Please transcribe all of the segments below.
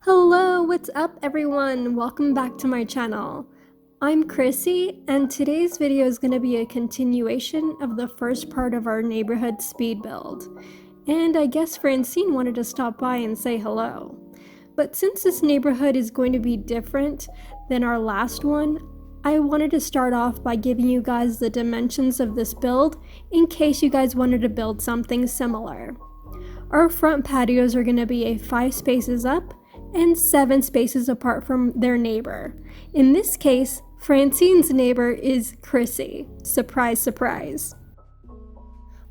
Hello, what's up everyone? Welcome back to my channel. I'm Chrissy, and today's video is going to be a continuation of the first part of our neighborhood speed build. And I guess Francine wanted to stop by and say hello. But since this neighborhood is going to be different than our last one, I wanted to start off by giving you guys the dimensions of this build in case you guys wanted to build something similar. Our front patios are going to be 5 spaces up and 7 spaces apart from their neighbor. In this case, Francine's neighbor is Chrissy. Surprise, surprise.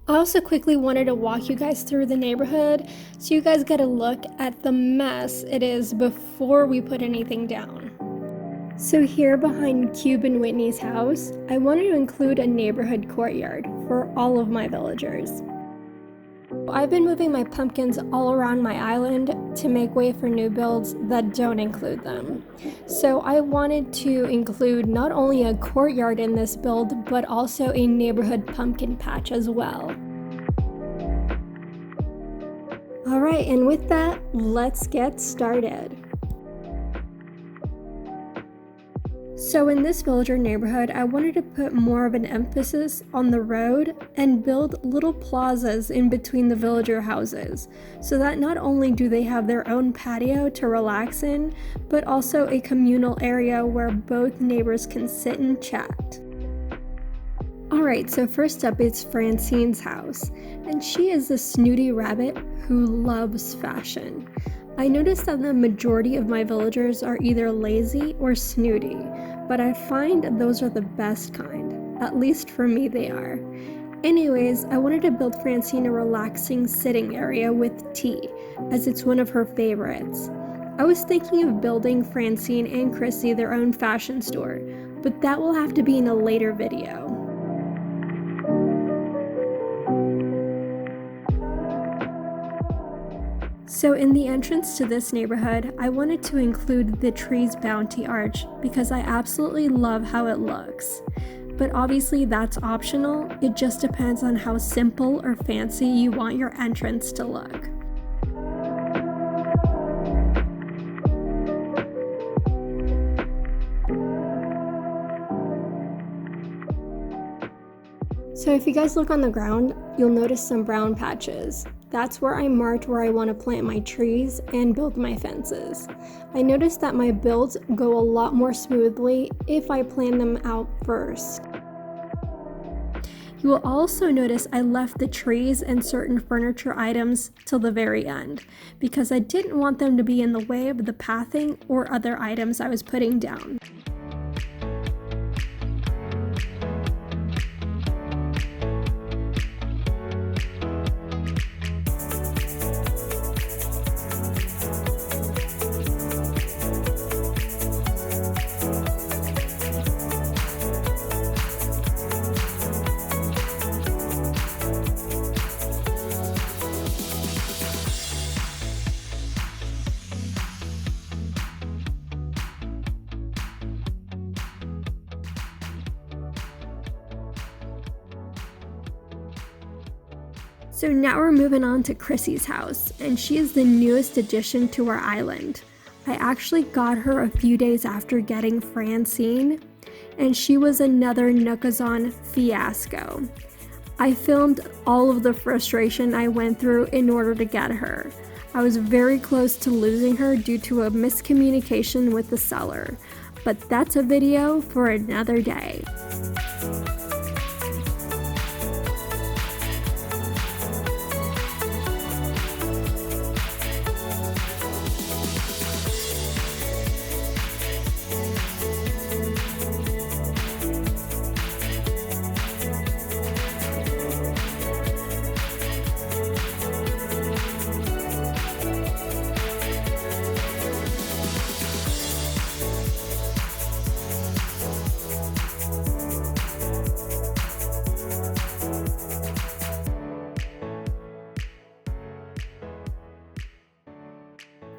I also quickly wanted to walk you guys through the neighborhood so you guys get a look at the mess it is before we put anything down. So here behind Cube and Whitney's house, I wanted to include a neighborhood courtyard for all of my villagers. I've been moving my pumpkins all around my island to make way for new builds that don't include them. So I wanted to include not only a courtyard in this build, but also a neighborhood pumpkin patch as well. Alright, and with that, let's get started. So in this villager neighborhood, I wanted to put more of an emphasis on the road and build little plazas in between the villager houses, so that not only do they have their own patio to relax in, but also a communal area where both neighbors can sit and chat. Alright, so first up is Francine's house, and she is a snooty rabbit who loves fashion. I noticed that the majority of my villagers are either lazy or snooty, but I find those are the best kind. At least for me they are. Anyways, I wanted to build Francine a relaxing sitting area with tea, as it's one of her favorites. I was thinking of building Francine and Chrissy their own fashion store, but that will have to be in a later video. So in the entrance to this neighborhood, I wanted to include the tree's bounty arch because I absolutely love how it looks. But obviously that's optional, it just depends on how simple or fancy you want your entrance to look. So if you guys look on the ground, you'll notice some brown patches. That's where I marked where I want to plant my trees and build my fences. I noticed that my builds go a lot more smoothly if I plan them out first. You will also notice I left the trees and certain furniture items till the very end, because I didn't want them to be in the way of the pathing or other items I was putting down. So now we're moving on to Chrissy's house, and she is the newest addition to our island. I actually got her a few days after getting Francine, and she was another Nookazon fiasco. I filmed all of the frustration I went through in order to get her. I was very close to losing her due to a miscommunication with the seller, but that's a video for another day.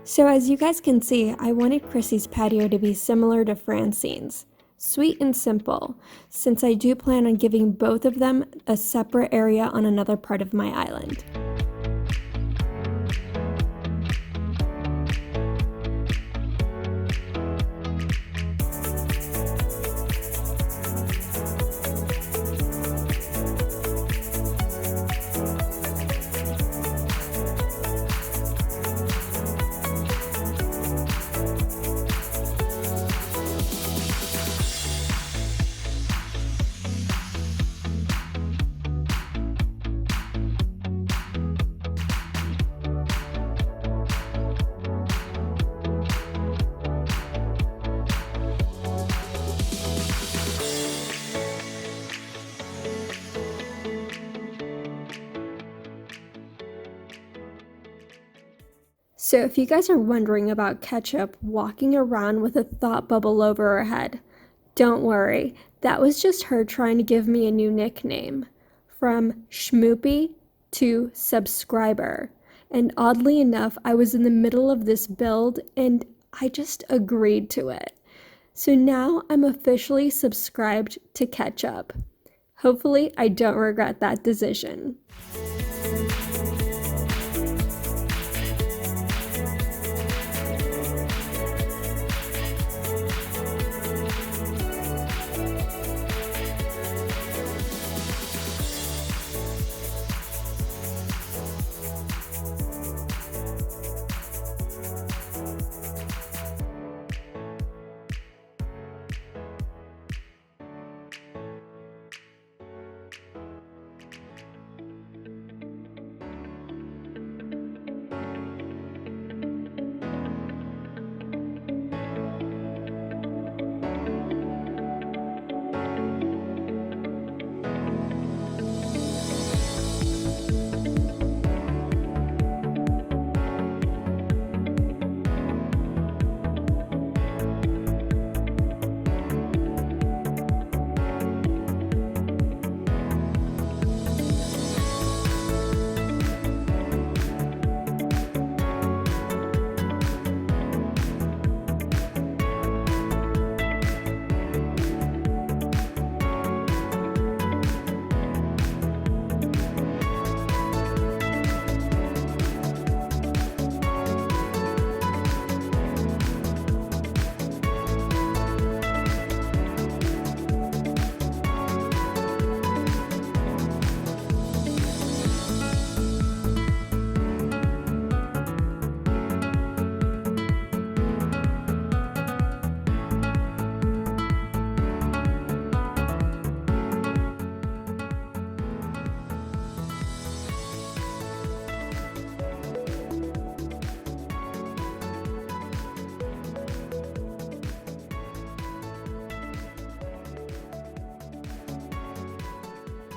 So as you guys can see, I wanted Chrissy's patio to be similar to Francine's. Sweet and simple, since I do plan on giving both of them a separate area on another part of my island. So if you guys are wondering about Ketchup walking around with a thought bubble over her head, don't worry, that was just her trying to give me a new nickname. From Schmoopy to Subscriber. And oddly enough, I was in the middle of this build and I just agreed to it. So now I'm officially subscribed to Ketchup. Hopefully I don't regret that decision.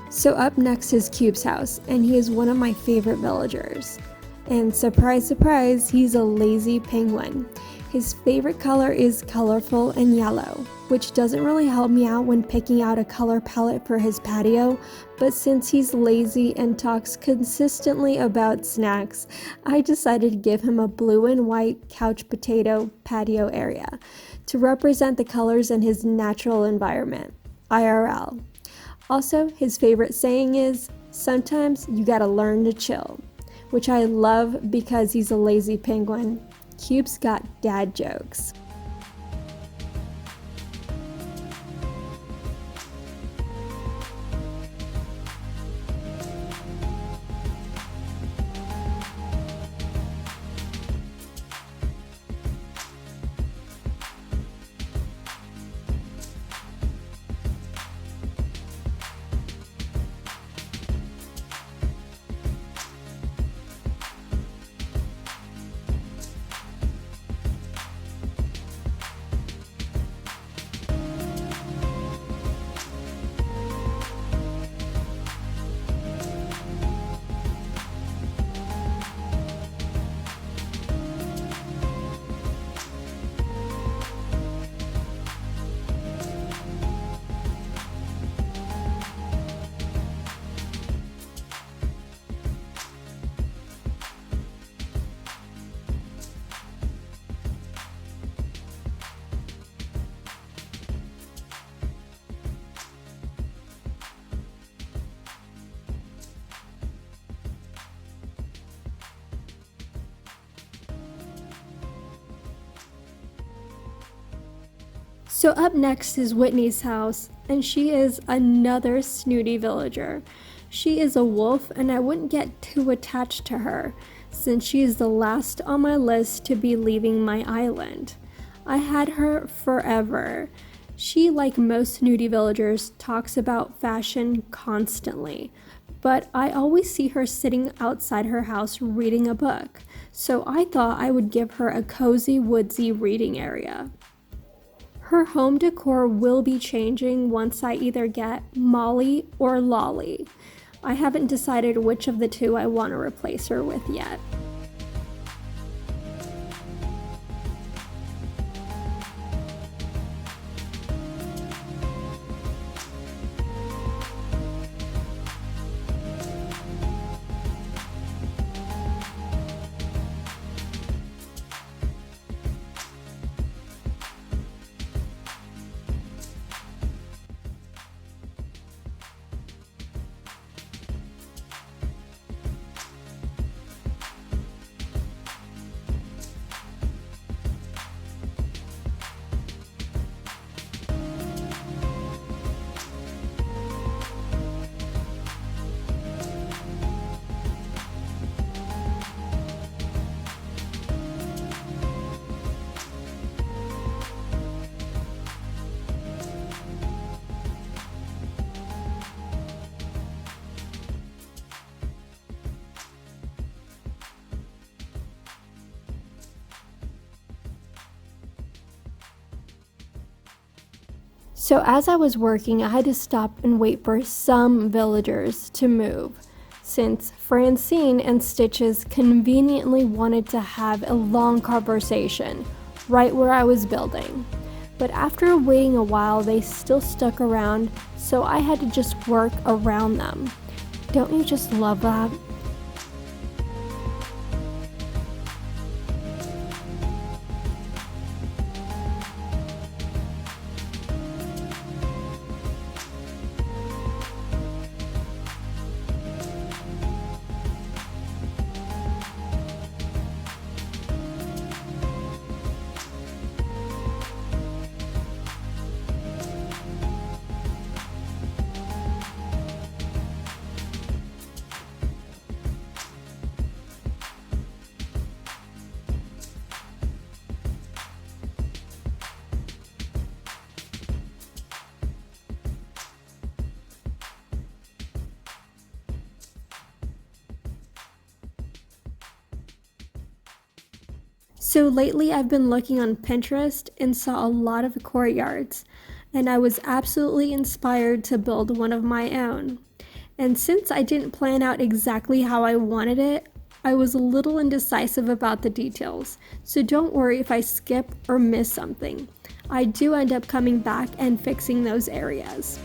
So up next is Cube's house, and he is one of my favorite villagers. And surprise, surprise, he's a lazy penguin. His favorite color is colorful and yellow, which doesn't really help me out when picking out a color palette for his patio, but since he's lazy and talks consistently about snacks, I decided to give him a blue and white couch potato patio area to represent the colors in his natural environment, IRL. Also, his favorite saying is, sometimes you gotta learn to chill, which I love because he's a lazy penguin. Cube's got dad jokes. So up next is Whitney's house, and she is another snooty villager. She is a wolf, and I wouldn't get too attached to her, since she is the last on my list to be leaving my island. I had her forever. She, like most snooty villagers, talks about fashion constantly, but I always see her sitting outside her house reading a book, so I thought I would give her a cozy, woodsy reading area. Her home decor will be changing once I either get Molly or Lolly. I haven't decided which of the two I want to replace her with yet. So as I was working, I had to stop and wait for some villagers to move, since Francine and Stitches conveniently wanted to have a long conversation right where I was building. But after waiting a while, they still stuck around, so I had to just work around them. Don't you just love that? So lately I've been looking on Pinterest and saw a lot of courtyards, and I was absolutely inspired to build one of my own. And since I didn't plan out exactly how I wanted it, I was a little indecisive about the details, so don't worry if I skip or miss something. I do end up coming back and fixing those areas.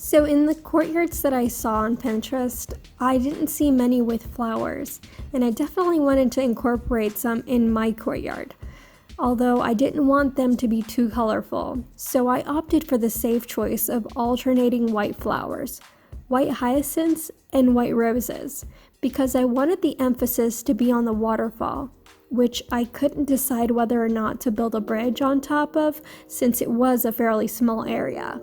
So in the courtyards that I saw on Pinterest, I didn't see many with flowers, and I definitely wanted to incorporate some in my courtyard, although I didn't want them to be too colorful, so I opted for the safe choice of alternating white flowers, white hyacinths and white roses, because I wanted the emphasis to be on the waterfall, which I couldn't decide whether or not to build a bridge on top of since it was a fairly small area.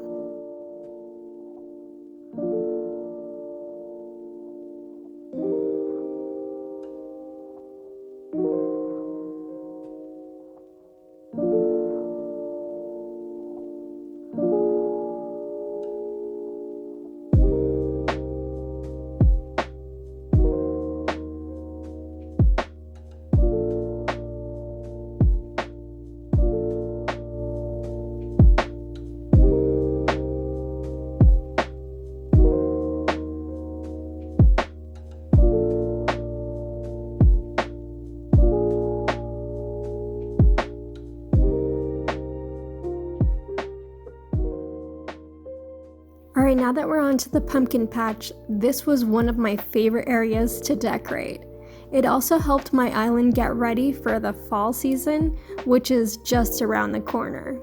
Alright, now that we're on to the pumpkin patch, this was one of my favorite areas to decorate. It also helped my island get ready for the fall season, which is just around the corner.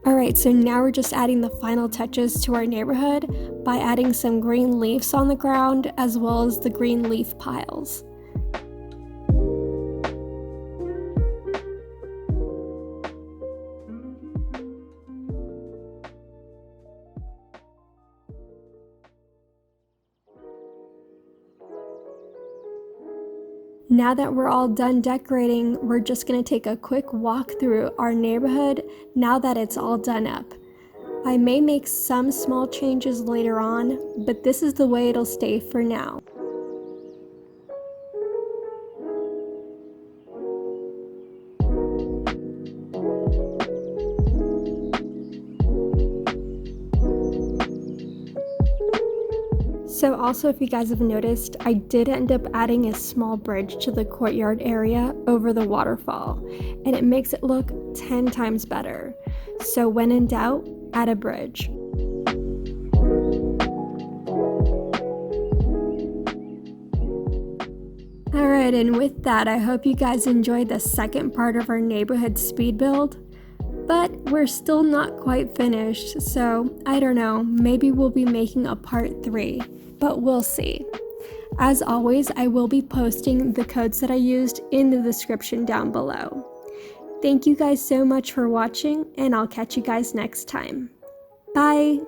Alright, so now we're just adding the final touches to our neighborhood by adding some green leaves on the ground as well as the green leaf piles. Now that we're all done decorating, we're just going to take a quick walk through our neighborhood now that it's all done up. I may make some small changes later on, but this is the way it'll stay for now. So also, if you guys have noticed, I did end up adding a small bridge to the courtyard area over the waterfall, and it makes it look 10 times better. So when in doubt, add a bridge. Alright, and with that, I hope you guys enjoyed the second part of our neighborhood speed build. But we're still not quite finished, so I don't know, maybe we'll be making a part 3, but we'll see. As always, I will be posting the codes that I used in the description down below. Thank you guys so much for watching, and I'll catch you guys next time. Bye!